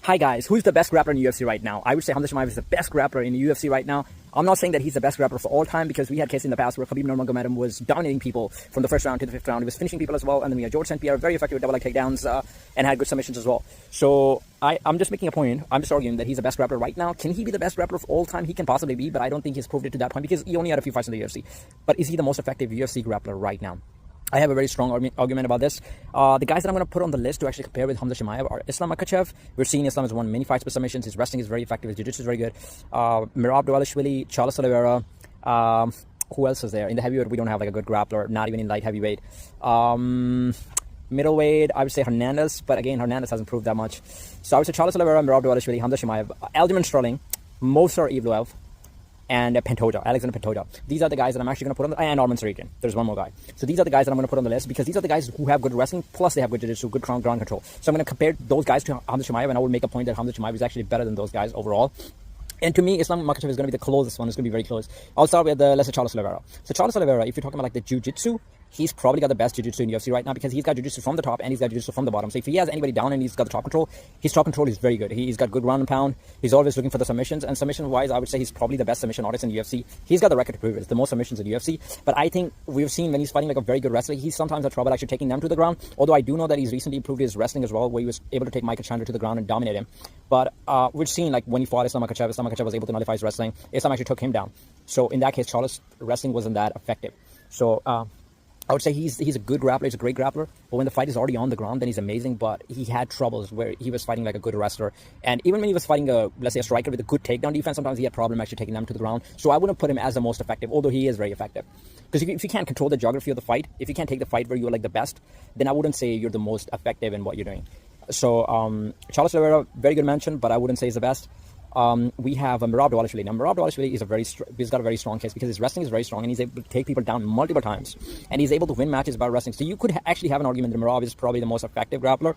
Hi guys, who's the best grappler in UFC right now? I would say Khamzat Chimaev is the best grappler in the UFC right now. I'm not saying that he's the best grappler for all time because we had cases in the past where Khabib Nurmagomedov was dominating people from the first round to the fifth round. He was finishing people as well, and then we had George St. Pierre, very effective with double leg takedowns and had good submissions as well. So I'm just making a point. I'm just arguing that he's the best grappler right now. Can he be the best grappler of all time? He can possibly be, but I don't think he's proved it to that point because he only had a few fights in the UFC. But is he the most effective UFC grappler right now? I have a very strong argument about this. The guys that I'm going to put on the list to actually compare with Khamzat Chimaev are Islam Makhachev. We're seeing Islam has won many fights with submissions. His wrestling is very effective. His jiu-jitsu is very good. Merab Dvalishvili, Charles Oliveira. Who else is there? In the heavyweight, we don't have like a good grappler, not even in light heavyweight. Middleweight, I would say Hernandez, but again, Hernandez hasn't proved that much. So I would say Charles Oliveira, Merab Dvalishvili, Khamzat Chimaev, Aljamain Sterling, Movsar Evloev, and Pantoja, Alexander Pantoja. These are the guys that I'm actually going to put on the, and Arman Tsarukyan. There's one more guy. So these are the guys that I'm going to put on the list because these are the guys who have good wrestling, plus they have good jiu-jitsu, good ground control. So I'm going to compare those guys to Khamzat Chimaev, and I will make a point that Khamzat Chimaev is actually better than those guys overall. And to me, Islam Makhachev is going to be the closest one. It's going to be very close. I'll start with the lesser Charles Oliveira. So Charles Oliveira, if you're talking about like the jiu-jitsu, he's probably got the best jiu-jitsu in UFC right now because he's got jiu-jitsu from the top and he's got jiu-jitsu from the bottom. So if he has anybody down and he's got the top control, his top control is very good. He's got good ground and pound. He's always looking for the submissions. And submission-wise, I would say he's probably the best submission artist in UFC. He's got the record to prove it. It's the most submissions in UFC. But I think we've seen when he's fighting like a very good wrestler, he's sometimes had trouble actually taking them to the ground. Although I do know that he's recently improved his wrestling as well, where he was able to take Michael Chandler to the ground and dominate him. But we've seen like when he fought Islam Makhachev was able to nullify his wrestling. Islam actually took him down. So in that case, Charles' wrestling wasn't that effective. So I would say he's a good grappler, he's a great grappler, but when the fight is already on the ground, then he's amazing. But he had troubles where he was fighting like a good wrestler. And even when he was fighting let's say a striker with a good takedown defense, sometimes he had problem actually taking them to the ground. So I wouldn't put him as the most effective, although he is very effective. Because if you can't control the geography of the fight, if you can't take the fight where you're like the best, then I wouldn't say you're the most effective in what you're doing. So Charles Oliveira, very good mention, but I wouldn't say he's the best. We have Merab Dvalishvili. Now, Merab Dvalishvili is he's got a very strong case because his wrestling is very strong and he's able to take people down multiple times. And he's able to win matches by wrestling. So you could actually have an argument that Merab is probably the most effective grappler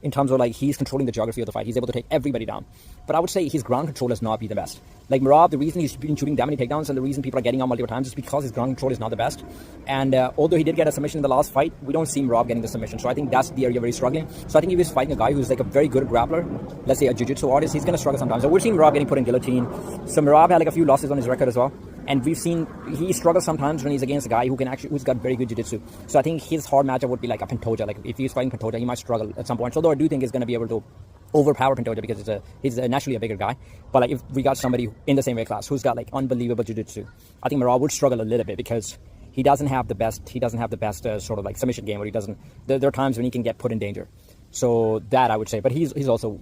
in terms of like he's controlling the geography of the fight. He's able to take everybody down. But I would say his ground control has not been the best. Like Merab, the reason he's been shooting that many takedowns and the reason people are getting on multiple times is because his ground control is not the best. And although he did get a submission in the last fight, we don't see Merab getting the submission. So I think that's the area where he's struggling. So I think if he's fighting a guy who's like a very good grappler, let's say a jiu-jitsu artist, he's going to struggle sometimes. So we're seeing Merab getting put in guillotine. So Merab had like a few losses on his record as well. And we've seen he struggles sometimes when he's against a guy who's got very good jiu-jitsu. So I think his hard matchup would be like a Pantoja. Like if he's fighting Pantoja, he might struggle at some point. Although I do think he's going to be able to overpower Pantoja because he's naturally a bigger guy. But like if we got somebody in the same weight class who's got like unbelievable jiu-jitsu, I think Merab would struggle a little bit because he doesn't have the best. He doesn't have the best sort of like submission game where he doesn't. There are times when he can get put in danger. So that I would say. But he's also